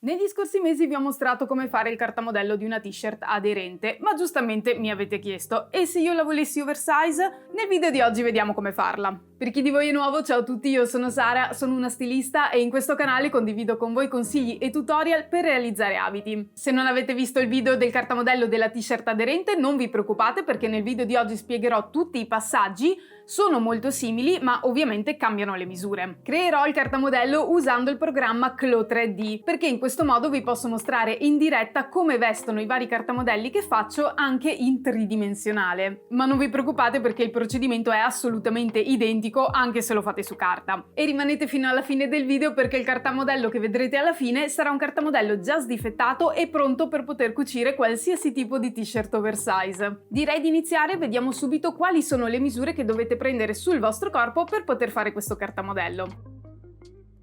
Negli scorsi mesi vi ho mostrato come fare il cartamodello di una t-shirt aderente, ma giustamente mi avete chiesto: e se io la volessi oversize? Nel video di oggi vediamo come farla. Per chi di voi è nuovo, ciao a tutti, io sono Sara, sono una stilista e in questo canale condivido con voi consigli e tutorial per realizzare abiti. Se non avete visto il video del cartamodello della t-shirt aderente, non vi preoccupate perché nel video di oggi spiegherò tutti i passaggi. Sono molto simili, ma ovviamente cambiano le misure. Creerò il cartamodello usando il programma Clo 3D, perché in questo modo vi posso mostrare in diretta come vestono i vari cartamodelli che faccio anche in tridimensionale. Ma non vi preoccupate perché il procedimento è assolutamente identico anche se lo fate su carta. E rimanete fino alla fine del video perché il cartamodello che vedrete alla fine sarà un cartamodello già sdifettato e pronto per poter cucire qualsiasi tipo di t-shirt oversize. Direi di iniziare, vediamo subito quali sono le misure che dovete prendere sul vostro corpo per poter fare questo cartamodello.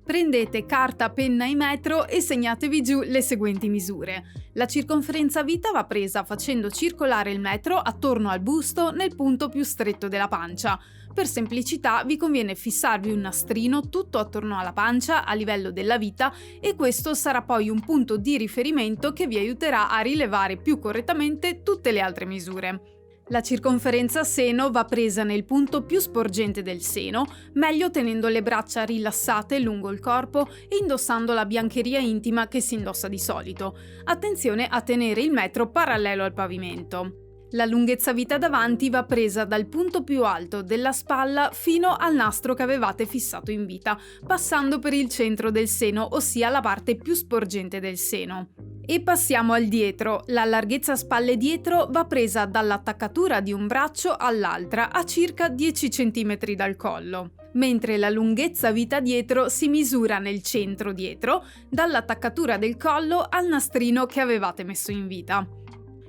Prendete carta, penna e metro e segnatevi giù le seguenti misure. La circonferenza vita va presa facendo circolare il metro attorno al busto nel punto più stretto della pancia. Per semplicità vi conviene fissarvi un nastrino tutto attorno alla pancia a livello della vita e questo sarà poi un punto di riferimento che vi aiuterà a rilevare più correttamente tutte le altre misure. La circonferenza seno va presa nel punto più sporgente del seno, meglio tenendo le braccia rilassate lungo il corpo e indossando la biancheria intima che si indossa di solito. Attenzione a tenere il metro parallelo al pavimento. La lunghezza vita davanti va presa dal punto più alto della spalla fino al nastro che avevate fissato in vita, passando per il centro del seno, ossia la parte più sporgente del seno. E passiamo al dietro. La larghezza spalle dietro va presa dall'attaccatura di un braccio all'altra a circa 10 cm dal collo, mentre la lunghezza vita dietro si misura nel centro dietro, dall'attaccatura del collo al nastrino che avevate messo in vita.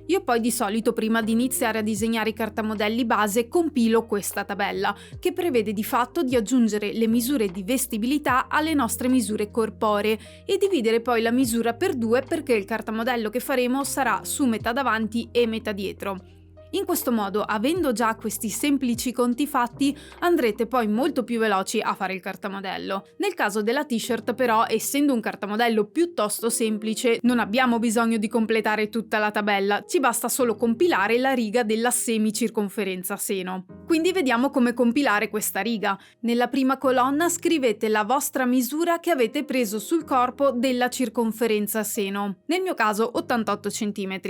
Io poi di solito prima di iniziare a disegnare i cartamodelli base compilo questa tabella, che prevede di fatto di aggiungere le misure di vestibilità alle nostre misure corporee e dividere poi la misura per due perché il cartamodello che faremo sarà su metà davanti e metà dietro. In questo modo, avendo già questi semplici conti fatti, andrete poi molto più veloci a fare il cartamodello. Nel caso della t-shirt però, essendo un cartamodello piuttosto semplice, non abbiamo bisogno di completare tutta la tabella, ci basta solo compilare la riga della semicirconferenza seno. Quindi vediamo come compilare questa riga. Nella prima colonna scrivete la vostra misura che avete preso sul corpo della circonferenza seno, nel mio caso 88 cm.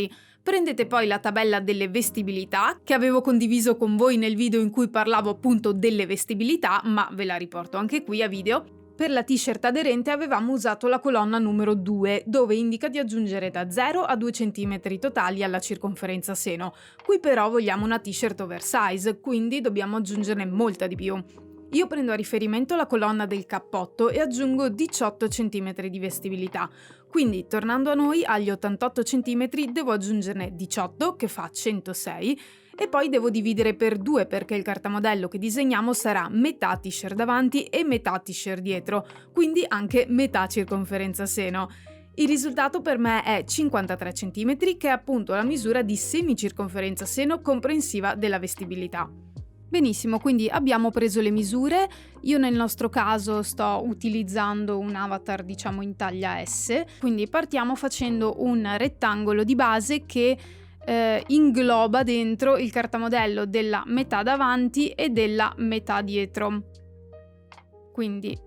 Prendete poi la tabella delle vestibilità, che avevo condiviso con voi nel video in cui parlavo appunto delle vestibilità, ma ve la riporto anche qui a video. Per la t-shirt aderente avevamo usato la colonna numero 2, dove indica di aggiungere da 0 a 2 cm totali alla circonferenza seno. Qui però vogliamo una t-shirt oversize, quindi dobbiamo aggiungerne molta di più. Io prendo a riferimento la colonna del cappotto e aggiungo 18 cm di vestibilità. Quindi, tornando a noi, agli 88 cm devo aggiungerne 18, che fa 106, e poi devo dividere per 2 perché il cartamodello che disegniamo sarà metà t-shirt davanti e metà t-shirt dietro, quindi anche metà circonferenza seno. Il risultato per me è 53 cm, che è appunto la misura di semicirconferenza seno comprensiva della vestibilità. Benissimo, quindi abbiamo preso le misure. Io nel nostro caso sto utilizzando un avatar diciamo in taglia S, quindi partiamo facendo un rettangolo di base che ingloba dentro il cartamodello della metà davanti e della metà dietro. Quindi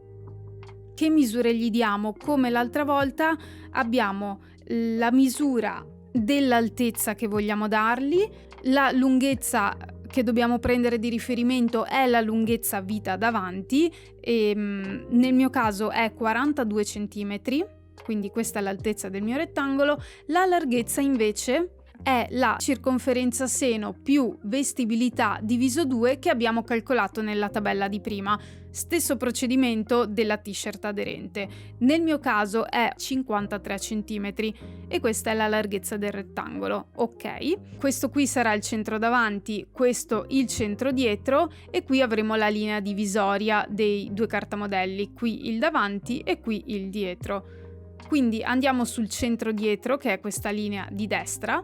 che misure gli diamo? Come l'altra volta abbiamo la misura dell'altezza che vogliamo dargli, la lunghezza che dobbiamo prendere di riferimento è la lunghezza vita davanti e nel mio caso è 42 cm, quindi questa è l'altezza del mio rettangolo. La larghezza invece è la circonferenza seno più vestibilità diviso 2 che abbiamo calcolato nella tabella di prima. Stesso procedimento della t-shirt aderente. Nel mio caso è 53 cm e questa è la larghezza del rettangolo. Ok, questo qui sarà il centro davanti, questo il centro dietro e qui avremo la linea divisoria dei due cartamodelli, qui il davanti e qui il dietro. Quindi andiamo sul centro dietro, che è questa linea di destra,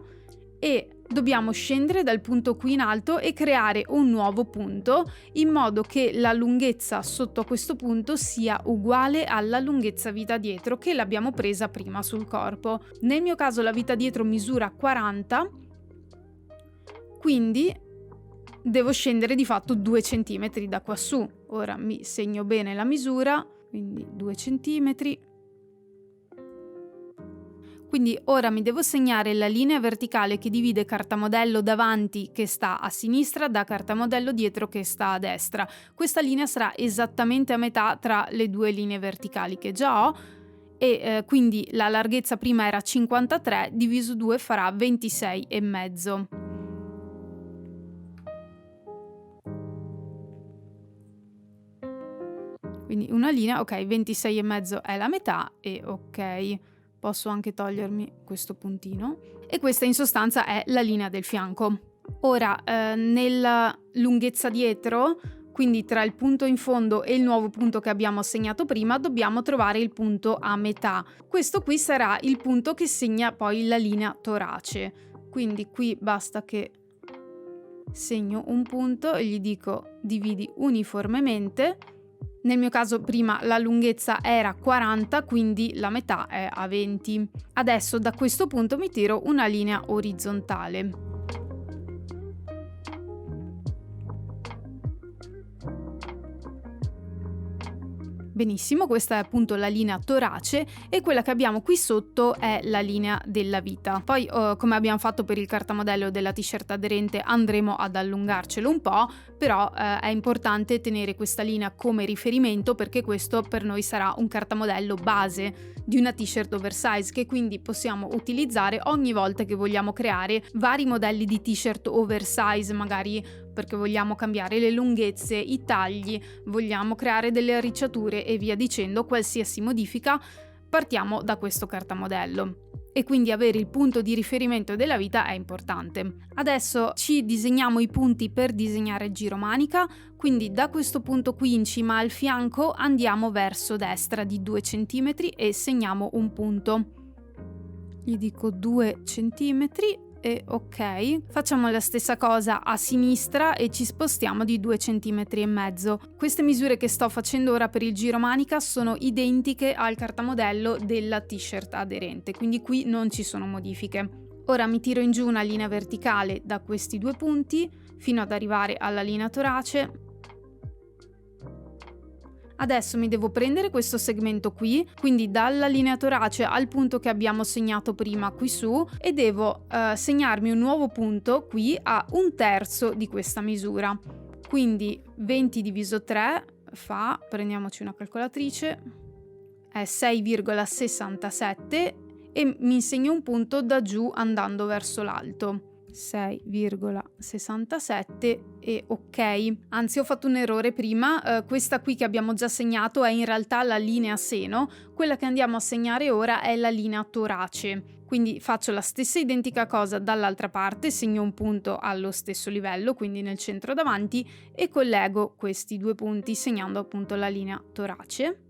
e dobbiamo scendere dal punto qui in alto e creare un nuovo punto in modo che la lunghezza sotto a questo punto sia uguale alla lunghezza vita dietro che l'abbiamo presa prima sul corpo. Nel mio caso la vita dietro misura 40, quindi devo scendere di fatto 2 cm da qua su. Ora mi segno bene la misura, quindi 2 cm. Quindi ora mi devo segnare la linea verticale che divide cartamodello davanti che sta a sinistra da cartamodello dietro che sta a destra. Questa linea sarà esattamente a metà tra le due linee verticali che già ho e quindi la larghezza prima era 53, diviso 2 farà 26,5. Quindi una linea, ok, 26,5 è la metà e ok. Posso anche togliermi questo puntino e questa in sostanza è la linea del fianco. Ora nella lunghezza dietro, quindi tra il punto in fondo e il nuovo punto che abbiamo segnato prima, dobbiamo trovare il punto a metà. Questo qui sarà il punto che segna poi la linea torace. Quindi qui basta che segno un punto e gli dico dividi uniformemente. Nel mio caso prima la lunghezza era 40, quindi la metà è a 20. Adesso da questo punto mi tiro una linea orizzontale. Benissimo, questa è appunto la linea torace e quella che abbiamo qui sotto è la linea della vita. Poi come abbiamo fatto per il cartamodello della t-shirt aderente andremo ad allungarcelo un po', però è importante tenere questa linea come riferimento perché questo per noi sarà un cartamodello base di una t-shirt oversize che quindi possiamo utilizzare ogni volta che vogliamo creare vari modelli di t-shirt oversize, magari perché vogliamo cambiare le lunghezze, i tagli, vogliamo creare delle arricciature e via dicendo, qualsiasi modifica, partiamo da questo cartamodello. E quindi avere il punto di riferimento della vita è importante. Adesso ci disegniamo i punti per disegnare il giro manica, quindi da questo punto qui in cima al fianco andiamo verso destra di 2 cm e segniamo un punto. Gli dico 2 cm. E ok, facciamo la stessa cosa a sinistra e ci spostiamo di 2,5 cm. Queste misure che sto facendo ora per il giro manica sono identiche al cartamodello della t-shirt aderente, quindi qui non ci sono modifiche. Ora mi tiro in giù una linea verticale da questi due punti fino ad arrivare alla linea torace. Adesso mi devo prendere questo segmento qui, quindi dalla linea torace al punto che abbiamo segnato prima qui su e devo segnarmi un nuovo punto qui a 1/3 di questa misura. Quindi 20 diviso 3 fa, prendiamoci una calcolatrice, è 6,67 e mi insegno un punto da giù andando verso l'alto. 6,67 e ok. Anzi, ho fatto un errore prima, questa qui che abbiamo già segnato è in realtà la linea seno, quella che andiamo a segnare ora è la linea torace. Quindi faccio la stessa identica cosa dall'altra parte, segno un punto allo stesso livello, quindi nel centro davanti, e collego questi due punti segnando appunto la linea torace.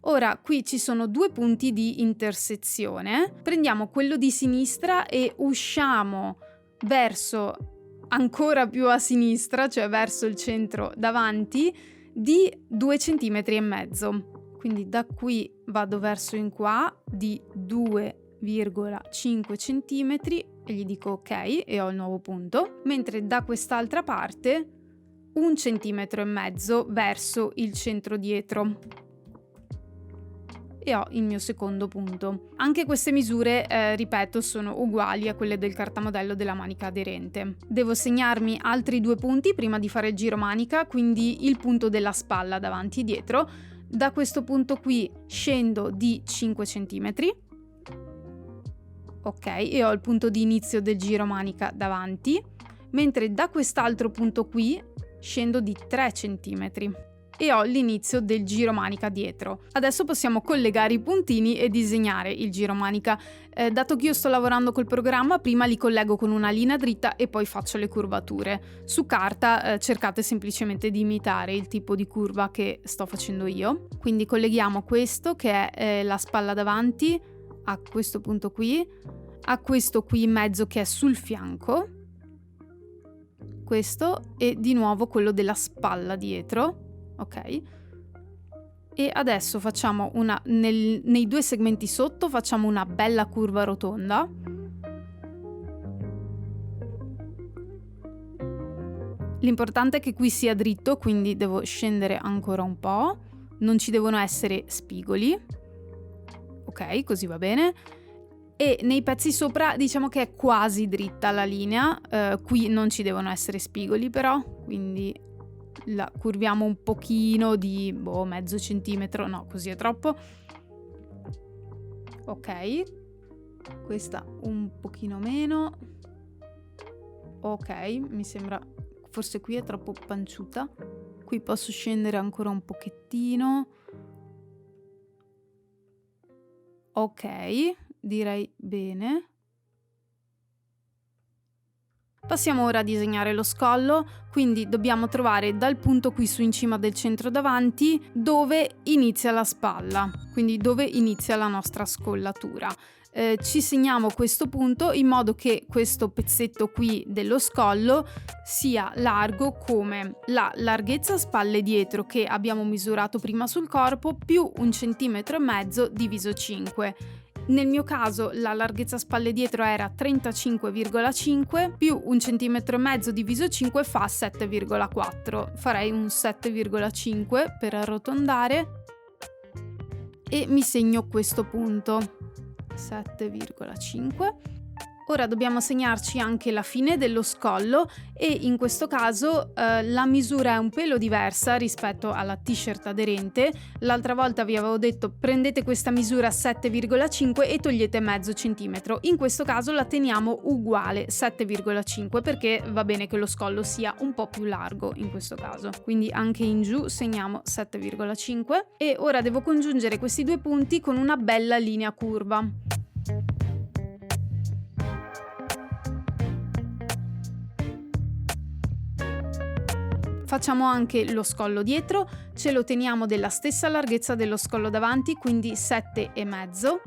Ora qui ci sono due punti di intersezione, prendiamo quello di sinistra e usciamo verso ancora più a sinistra, cioè verso il centro davanti, di 2,5 cm. Quindi da qui vado verso in qua di 2,5 cm e gli dico ok e ho il nuovo punto, mentre da quest'altra parte 1,5 cm verso il centro dietro. E ho il mio secondo punto. Anche queste misure, ripeto, sono uguali a quelle del cartamodello della manica aderente. Devo segnarmi altri due punti prima di fare il giro manica, quindi il punto della spalla davanti e dietro. Da questo punto qui scendo di 5 cm. Ok, e ho il punto di inizio del giro manica davanti, mentre da quest'altro punto qui scendo di 3 cm. E ho l'inizio del giro manica dietro. Adesso possiamo collegare i puntini e disegnare il giro manica. Dato che io sto lavorando col programma, prima li collego con una linea dritta e poi faccio le curvature. Su carta cercate semplicemente di imitare il tipo di curva che sto facendo io. Quindi colleghiamo questo che è la spalla davanti a questo punto qui, a questo qui in mezzo che è sul fianco. questo e di nuovo quello della spalla dietro, ok? E adesso facciamo nei due segmenti sotto facciamo una bella curva rotonda. L'importante è che qui sia dritto, quindi devo scendere ancora un po', non ci devono essere spigoli, ok, così va bene. E nei pezzi sopra diciamo che è quasi dritta la linea, qui non ci devono essere spigoli però, quindi la curviamo un pochino di mezzo centimetro, no, così è troppo. Ok, questa un pochino meno. Ok, mi sembra, forse qui è troppo panciuta, qui posso scendere ancora un pochettino. Ok, direi bene. Passiamo ora a disegnare lo scollo, quindi dobbiamo trovare dal punto qui su in cima del centro davanti dove inizia la spalla, quindi dove inizia la nostra scollatura. Ci segniamo questo punto in modo che questo pezzetto qui dello scollo sia largo come la larghezza spalle dietro che abbiamo misurato prima sul corpo più 1,5 cm diviso 5. Nel mio caso la larghezza spalle dietro era 35,5 più 1,5 cm diviso 5 fa 7,4. Farei un 7,5 per arrotondare e mi segno questo punto. 7,5. Ora dobbiamo segnarci anche la fine dello scollo e in questo caso la misura è un pelo diversa rispetto alla t-shirt aderente. L'altra volta vi avevo detto prendete questa misura 7,5 e togliete mezzo centimetro. In questo caso la teniamo uguale 7,5 perché va bene che lo scollo sia un po' più largo in questo caso. Quindi anche in giù segniamo 7,5 e ora devo congiungere questi due punti con una bella linea curva. Facciamo anche lo scollo dietro, ce lo teniamo della stessa larghezza dello scollo davanti, quindi 7,5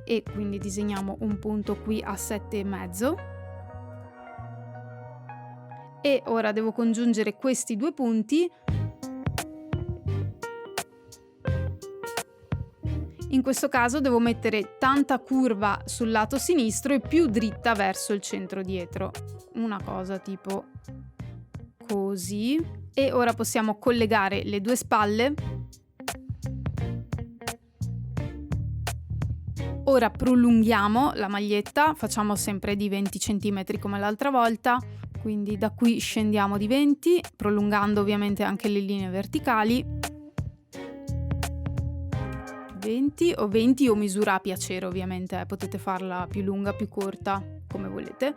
e quindi disegniamo un punto qui a 7,5 e ora devo congiungere questi due punti. In questo caso devo mettere tanta curva sul lato sinistro e più dritta verso il centro dietro, una cosa tipo così. E ora possiamo collegare le due spalle. Ora prolunghiamo la maglietta, facciamo sempre di 20 cm come l'altra volta, quindi da qui scendiamo di 20, prolungando ovviamente anche le linee verticali. 20 o misura a piacere ovviamente, potete farla più lunga, più corta, come volete.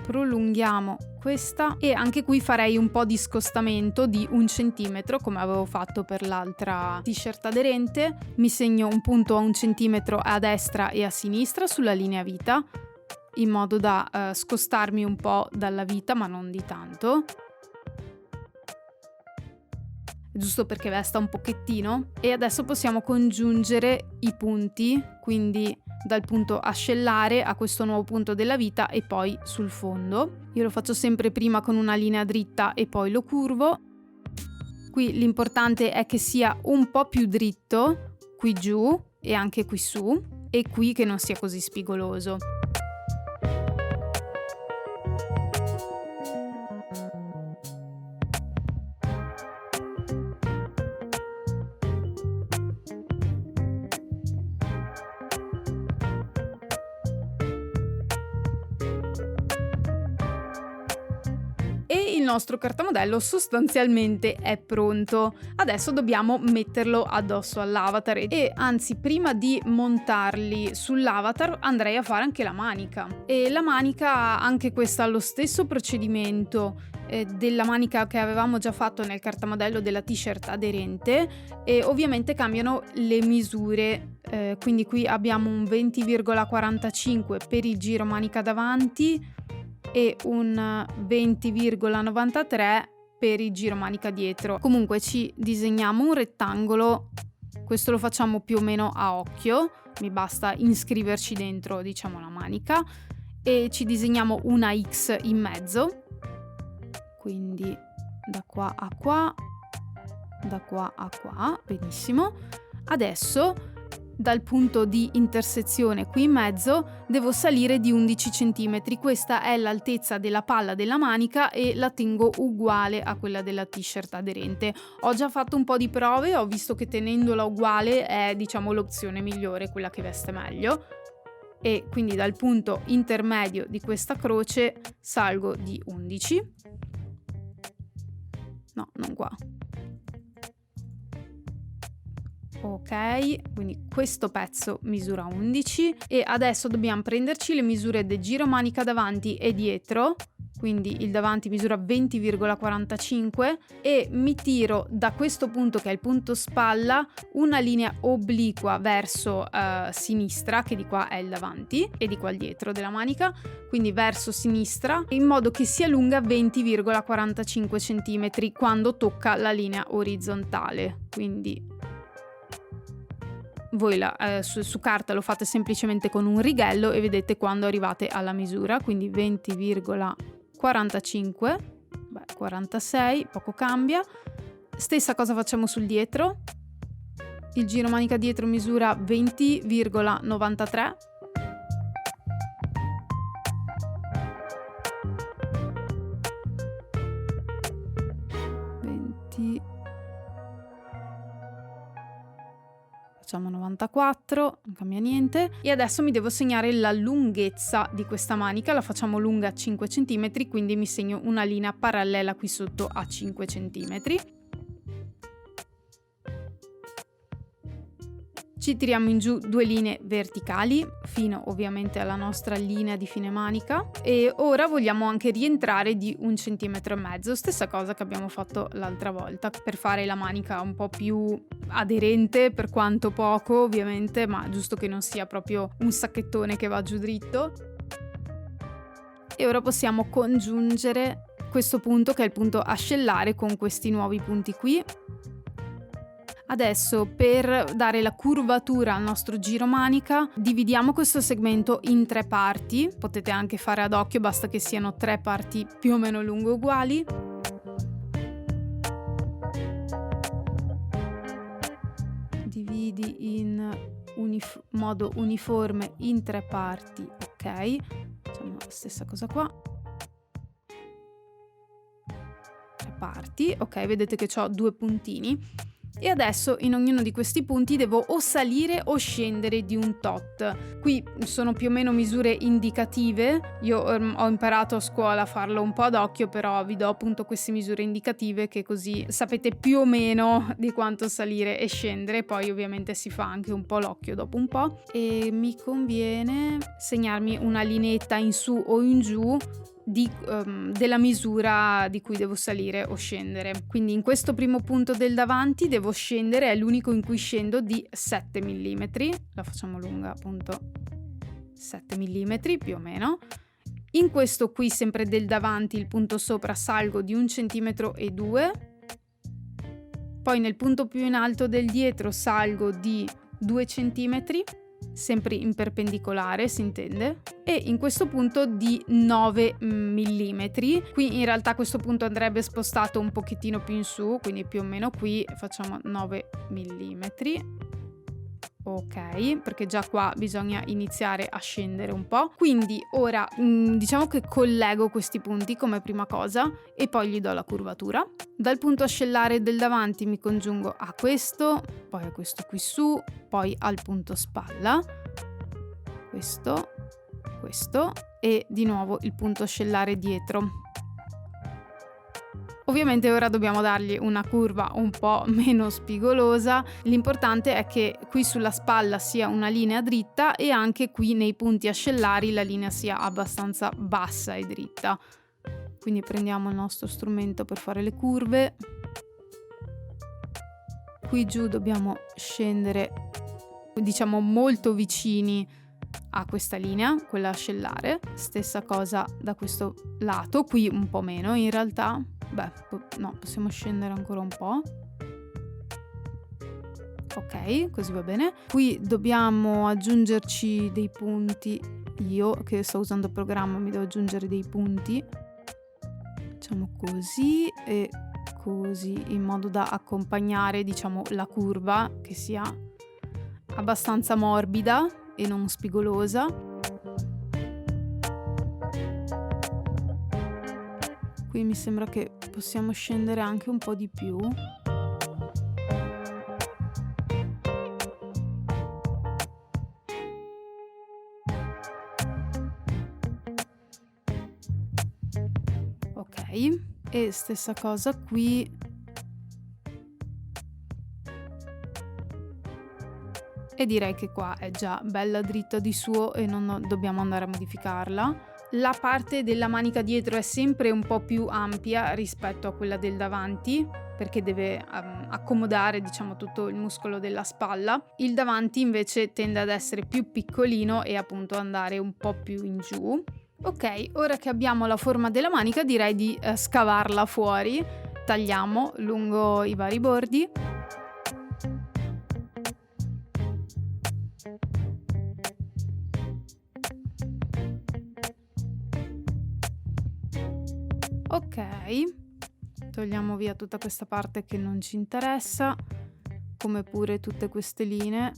Prolunghiamo questa e anche qui farei un po' di scostamento di 1 centimetro come avevo fatto per l'altra t-shirt aderente. Mi segno un punto a 1 centimetro a destra e a sinistra sulla linea vita in modo da scostarmi un po' dalla vita ma non di tanto, giusto perché vesta un pochettino. E adesso possiamo congiungere i punti, quindi dal punto ascellare a questo nuovo punto della vita e poi sul fondo. Io lo faccio sempre prima con una linea dritta e poi lo curvo. Qui l'importante è che sia un po' più dritto qui giù e anche qui su e qui che non sia così spigoloso. Il nostro cartamodello sostanzialmente è pronto. Adesso dobbiamo metterlo addosso all'avatar e anzi prima di montarli sull'avatar andrei a fare anche la manica. E la manica anche questa ha lo stesso procedimento della manica che avevamo già fatto nel cartamodello della t-shirt aderente e ovviamente cambiano le misure. Quindi qui abbiamo un 20,45 per il giro manica davanti e un 20,93 per il giro manica dietro. Comunque ci disegniamo un rettangolo, questo lo facciamo più o meno a occhio, mi basta iscriverci dentro diciamo la manica e ci disegniamo una X in mezzo, quindi da qua a qua, da qua a qua, benissimo. Adesso dal punto di intersezione qui in mezzo devo salire di 11 cm, questa è l'altezza della palla della manica e la tengo uguale a quella della t-shirt aderente. Ho già fatto un po' di prove, ho visto che tenendola uguale è, diciamo, l'opzione migliore, quella che veste meglio, e quindi dal punto intermedio di questa croce salgo di 11, no, non qua. Ok, quindi questo pezzo misura 11 e adesso dobbiamo prenderci le misure del giro manica davanti e dietro, quindi il davanti misura 20,45 e mi tiro da questo punto, che è il punto spalla, una linea obliqua verso sinistra, che di qua è il davanti e di qua il dietro della manica, quindi verso sinistra, in modo che sia lunga 20,45 cm quando tocca la linea orizzontale. Quindi voi su carta lo fate semplicemente con un righello e vedete quando arrivate alla misura, quindi 20,45, 46, poco cambia. Stessa cosa facciamo sul dietro, il giro manica dietro misura 20,93, facciamo 94, non cambia niente. E adesso mi devo segnare la lunghezza di questa manica, la facciamo lunga 5 cm, quindi mi segno una linea parallela qui sotto a 5 cm. Ci tiriamo in giù 2 linee verticali fino ovviamente alla nostra linea di fine manica e ora vogliamo anche rientrare di 1,5 cm, stessa cosa che abbiamo fatto l'altra volta, per fare la manica un po' più aderente, per quanto poco ovviamente, ma giusto che non sia proprio un sacchettone che va giù dritto. E ora possiamo congiungere questo punto, che è il punto ascellare, con questi nuovi punti qui. Adesso, per dare la curvatura al nostro giro manica, dividiamo questo segmento in 3 parti. Potete anche fare ad occhio, basta che siano 3 parti più o meno lunghe uguali. Dividi in modo uniforme in 3 parti, ok? Facciamo la stessa cosa qua. 3 parti, ok, vedete che ho 2 puntini. E adesso in ognuno di questi punti devo o salire o scendere di un tot. Qui sono più o meno misure indicative, io ho imparato a scuola a farlo un po' ad occhio, però vi do appunto queste misure indicative, che così sapete più o meno di quanto salire e scendere. Poi ovviamente si fa anche un po' l'occhio dopo un po', e mi conviene segnarmi una lineetta in su o in giù della misura di cui devo salire o scendere. Quindi in questo primo punto del davanti devo scendere, è l'unico in cui scendo, di 7 mm, la facciamo lunga appunto 7 mm più o meno. In questo qui sempre del davanti, il punto sopra, salgo di 1,2 cm, poi nel punto più in alto del dietro salgo di 2 cm, sempre in perpendicolare si intende, e in questo punto di 9 mm. Qui in realtà questo punto andrebbe spostato un pochettino più in su, quindi più o meno qui facciamo 9 mm. Ok, perché già qua bisogna iniziare a scendere un po'. Quindi ora diciamo che collego questi punti come prima cosa e poi gli do la curvatura. Dal punto ascellare del davanti mi congiungo a questo, poi a questo qui su, poi al punto spalla, questo e di nuovo il punto ascellare dietro. Ovviamente ora dobbiamo dargli una curva un po' meno spigolosa, l'importante è che qui sulla spalla sia una linea dritta e anche qui nei punti ascellari la linea sia abbastanza bassa e dritta. Quindi prendiamo il nostro strumento per fare le curve. Qui giù dobbiamo scendere, diciamo, molto vicini a questa linea, quella ascellare. Stessa cosa da questo lato, qui un po' meno in realtà. Beh, no, possiamo scendere ancora un po'. Ok, così va bene. Qui dobbiamo aggiungerci dei punti io che sto usando il programma mi devo aggiungere dei punti. Facciamo così e così, in modo da accompagnare, diciamo, la curva, che sia abbastanza morbida e non spigolosa. Qui mi sembra che possiamo scendere anche un po' di più. Ok, e stessa cosa qui. E direi che qua è già bella dritta di suo e non dobbiamo andare a modificarla. La parte della manica dietro è sempre un po' più ampia rispetto a quella del davanti, perché deve accomodare, diciamo, tutto il muscolo della spalla. Il davanti invece tende ad essere più piccolino e appunto andare un po' più in giù. Ok, ora che abbiamo la forma della manica direi di scavarla fuori. Tagliamo lungo i vari bordi. Ok, togliamo via tutta questa parte che non ci interessa, come pure tutte queste linee.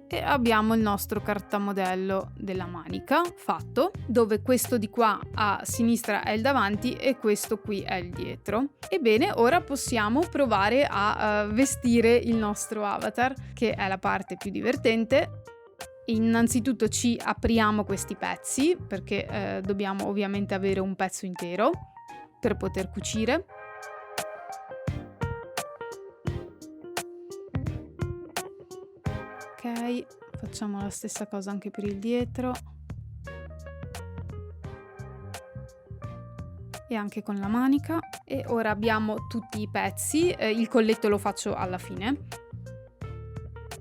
E abbiamo il nostro cartamodello della manica fatto, dove questo di qua a sinistra è il davanti e questo qui è il dietro. Ebbene, ora possiamo provare a vestire il nostro avatar, che è la parte più divertente. Innanzitutto ci apriamo questi pezzi, perché dobbiamo ovviamente avere un pezzo intero per poter cucire. Ok, facciamo la stessa cosa anche per il dietro. E anche con la manica. E ora abbiamo tutti i pezzi, il colletto lo faccio alla fine.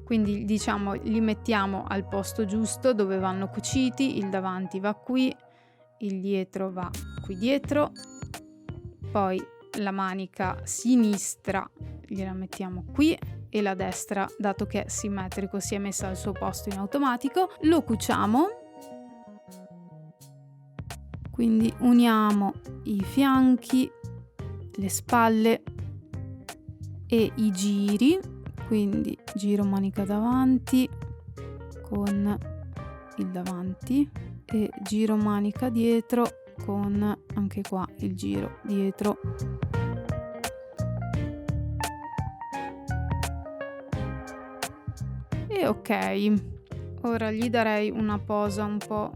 Quindi diciamo li mettiamo al posto giusto dove vanno cuciti, il davanti va qui, il dietro va qui dietro, poi la manica sinistra gliela mettiamo qui e la destra, dato che è simmetrico, si è messa al suo posto in automatico. Lo cuciamo, quindi uniamo i fianchi, le spalle e i giri. Quindi giro manica davanti con il davanti e giro manica dietro con anche qua il giro dietro. E ok, ora gli darei una posa un po'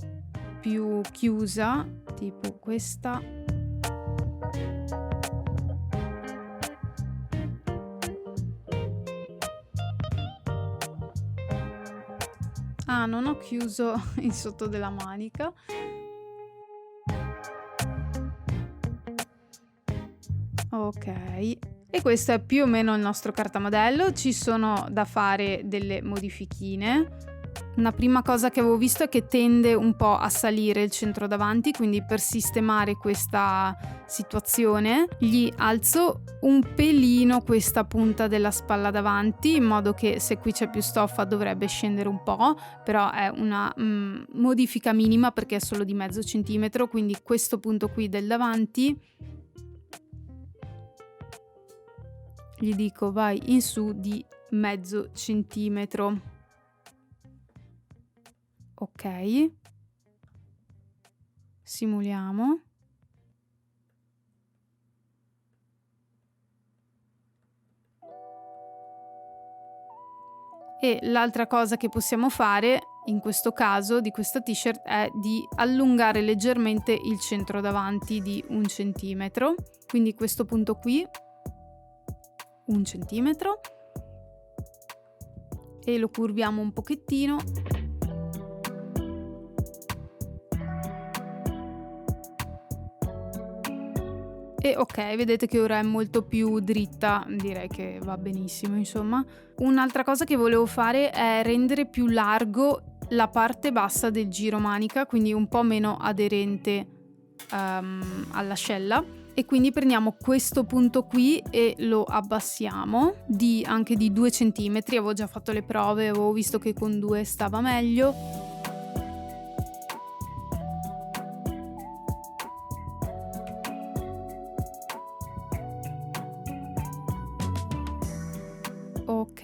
più chiusa, tipo questa. Ah, non ho chiuso il sotto della manica. Ok, e questo è più o meno il nostro cartamodello. Ci sono da fare delle modifichine. Una prima cosa che avevo visto è che tende un po' a salire il centro davanti, quindi per sistemare questa situazione gli alzo un pelino questa punta della spalla davanti, in modo che se qui c'è più stoffa dovrebbe scendere un po', però è una modifica minima perché è solo di mezzo centimetro, quindi questo punto qui del davanti gli dico vai in su di mezzo centimetro. Ok, simuliamo. E l'altra cosa che possiamo fare in questo caso di questa t-shirt è di allungare leggermente il centro davanti di 1 centimetro. Quindi questo punto qui 1 centimetro e lo curviamo un pochettino. E ok, vedete che ora è molto più dritta, direi che va benissimo, insomma. Un'altra cosa che volevo fare è rendere più largo la parte bassa del giro manica, quindi un po' meno aderente all'ascella. E quindi prendiamo questo punto qui e lo abbassiamo anche di 2 cm. Avevo già fatto le prove, avevo visto che con 2 stava meglio. Ok,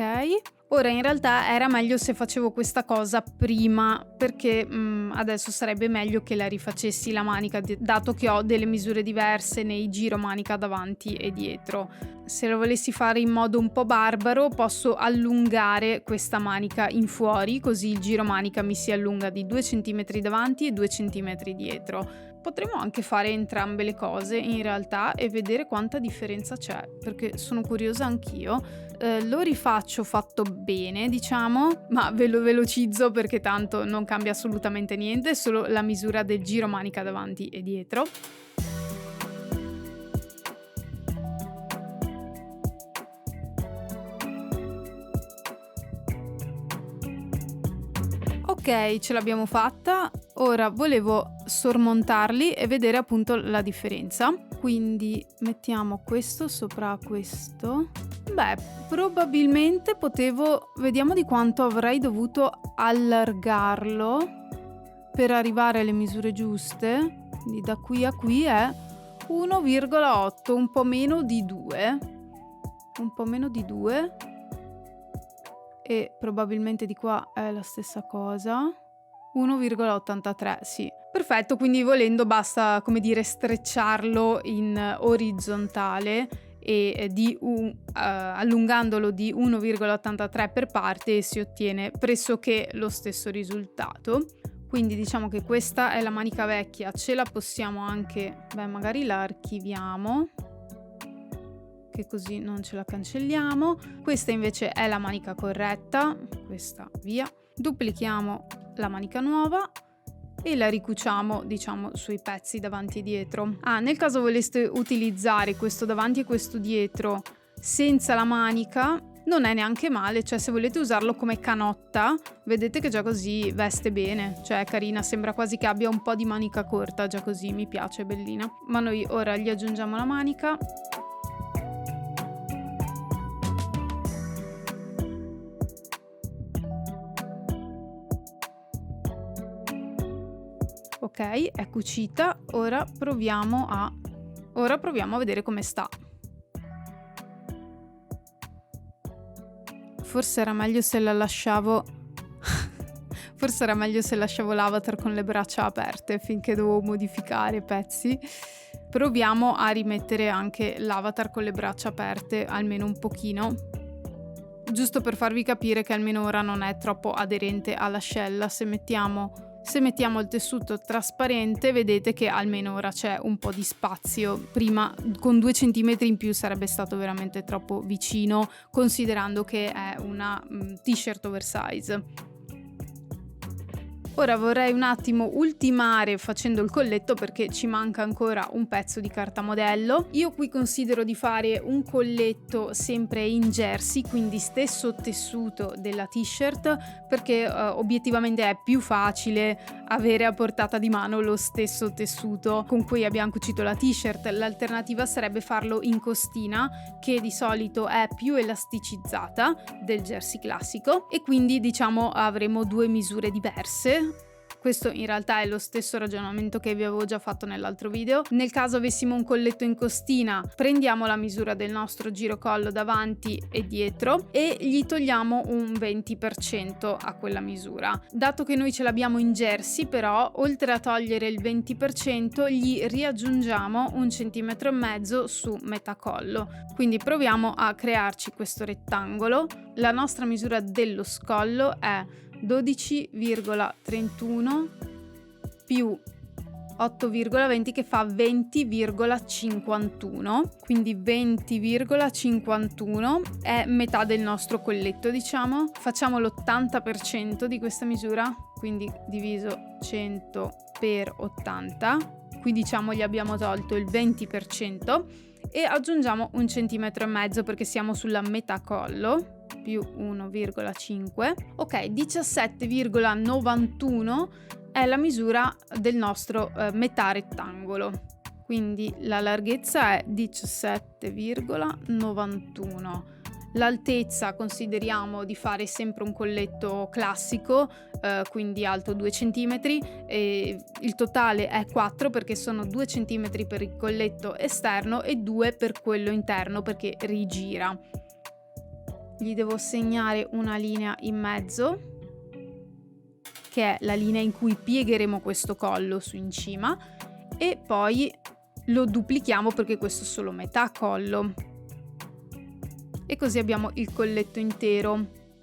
ora in realtà era meglio se facevo questa cosa prima, perché adesso sarebbe meglio che la rifacessi la manica, dato che ho delle misure diverse nei giro manica davanti e dietro. Se lo volessi fare in modo un po' barbaro, posso allungare questa manica in fuori, così il giro manica mi si allunga di 2 cm davanti e 2 cm dietro. Potremmo anche fare entrambe le cose in realtà e vedere quanta differenza c'è, perché sono curiosa anch'io. Lo rifaccio fatto bene, diciamo, ma ve lo velocizzo perché tanto non cambia assolutamente niente, è solo la misura del giro manica davanti e dietro. Ok, ce l'abbiamo fatta. Ora volevo sormontarli e vedere appunto la differenza. Quindi mettiamo questo sopra questo. Beh, probabilmente vediamo di quanto avrei dovuto allargarlo per arrivare alle misure giuste. Quindi da qui a qui è 1,8, un po' meno di 2. Un po' meno di 2. E probabilmente di qua è la stessa cosa. 1,83, sì. Perfetto, quindi volendo basta, come dire, strecciarlo in orizzontale e allungandolo di 1,83 per parte e si ottiene pressoché lo stesso risultato. Quindi diciamo che questa è la manica vecchia, ce la possiamo anche, magari la archiviamo, che così non ce la cancelliamo. Questa invece è la manica corretta, questa via. Duplichiamo la manica nuova e la ricuciamo, diciamo, sui pezzi davanti e dietro. Nel caso voleste utilizzare questo davanti e questo dietro senza la manica, non è neanche male, cioè se volete usarlo come canotta, vedete che già così veste bene, cioè è carina, sembra quasi che abbia un po' di manica corta, già così mi piace, è bellina. Ma noi ora gli aggiungiamo la manica. Ok, è cucita, ora proviamo a vedere come sta. Forse era meglio se la lasciavo l'avatar con le braccia aperte finché dovevo modificare i pezzi. Proviamo a rimettere anche l'avatar con le braccia aperte almeno un pochino, giusto per farvi capire che almeno ora non è troppo aderente all'ascella. Se mettiamo il tessuto trasparente, vedete che almeno ora c'è un po' di spazio. Prima con 2 cm in più sarebbe stato veramente troppo vicino, considerando che è una t-shirt oversize. Ora vorrei un attimo ultimare facendo il colletto perché ci manca ancora un pezzo di carta modello. Io qui considero di fare un colletto sempre in jersey, quindi stesso tessuto della t-shirt, perché obiettivamente è più facile avere a portata di mano lo stesso tessuto con cui abbiamo cucito la t-shirt. L'alternativa sarebbe farlo in costina, che di solito è più elasticizzata del jersey classico, e quindi diciamo avremo 2 misure diverse. Questo in realtà è lo stesso ragionamento che vi avevo già fatto nell'altro video. Nel caso avessimo un colletto in costina, prendiamo la misura del nostro girocollo davanti e dietro e gli togliamo un 20% a quella misura. Dato che noi ce l'abbiamo in jersey, però, oltre a togliere il 20%, gli riaggiungiamo 1,5 cm su metà collo. Quindi proviamo a crearci questo rettangolo. La nostra misura dello scollo è 12,31 più 8,20 che fa 20,51, quindi 20,51 è metà del nostro colletto, diciamo. Facciamo l'80% di questa misura, quindi diviso 100 per 80, qui diciamo gli abbiamo tolto il 20% e aggiungiamo 1,5 cm perché siamo sulla metà collo, più 1,5. Ok, 17,91 è la misura del nostro metà rettangolo. quindi la larghezza è 17,91. L'altezza consideriamo di fare sempre un colletto classico, quindi alto 2 cm, e il totale è 4 perché sono 2 cm per il colletto esterno e 2 per quello interno perché rigira. Gli devo segnare una linea in mezzo, che è la linea in cui piegheremo questo collo su in cima, e poi lo duplichiamo perché questo è solo metà collo. E così abbiamo il colletto intero.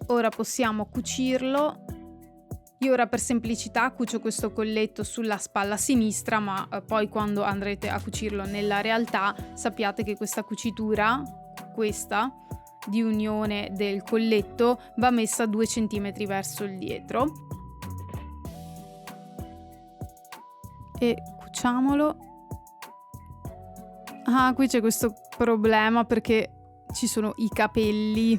Ora possiamo cucirlo. Io ora per semplicità cucio questo colletto sulla spalla sinistra, ma poi quando andrete a cucirlo nella realtà sappiate che questa cucitura, questa di unione del colletto, va messa 2 cm verso il dietro. E cuciamolo. Ah, qui c'è questo problema perché ci sono i capelli.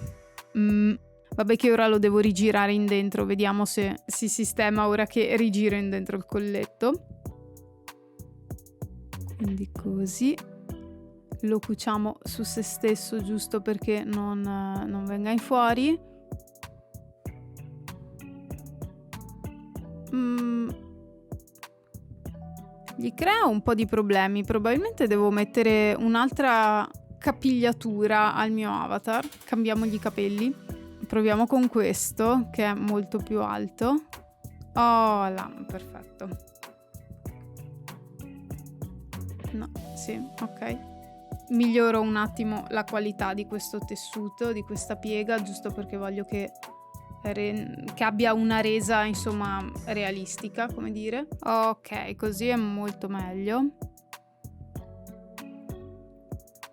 Vabbè che ora lo devo rigirare in dentro, vediamo se si sistema ora che rigiro in dentro il colletto. Quindi così lo cuciamo su se stesso giusto perché non venga in fuori. Gli crea un po' di problemi, probabilmente devo mettere un'altra capigliatura al mio avatar. Cambiamogli i capelli. Proviamo con questo che è molto più alto. Oh là, perfetto. No, sì, ok. Miglioro un attimo la qualità di questo tessuto, di questa piega, giusto perché voglio che abbia una resa, insomma, realistica, come dire. Ok, così è molto meglio.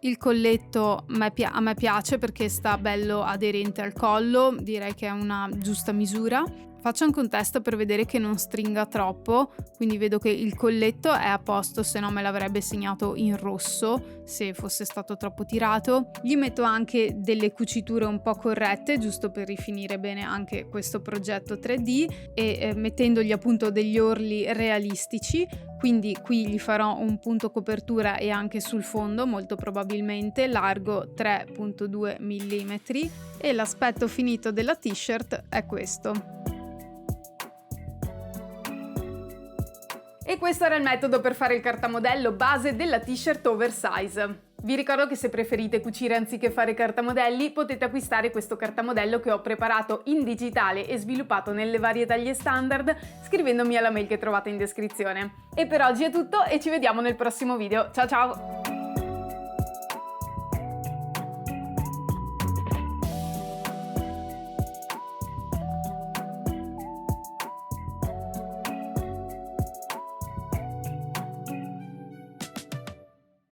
Il colletto a me piace perché sta bello aderente al collo, direi che è una giusta misura. Faccio anche un test per vedere che non stringa troppo, quindi vedo che il colletto è a posto, se no me l'avrebbe segnato in rosso se fosse stato troppo tirato. Gli metto anche delle cuciture un po' corrette, giusto per rifinire bene anche questo progetto 3D, e mettendogli appunto degli orli realistici. Quindi qui gli farò un punto copertura e anche sul fondo, molto probabilmente, largo 3,2 mm, e l'aspetto finito della t-shirt è questo. E questo era il metodo per fare il cartamodello base della t-shirt oversize. Vi ricordo che se preferite cucire anziché fare cartamodelli, potete acquistare questo cartamodello che ho preparato in digitale e sviluppato nelle varie taglie standard scrivendomi alla mail che trovate in descrizione. E per oggi è tutto e ci vediamo nel prossimo video. Ciao ciao!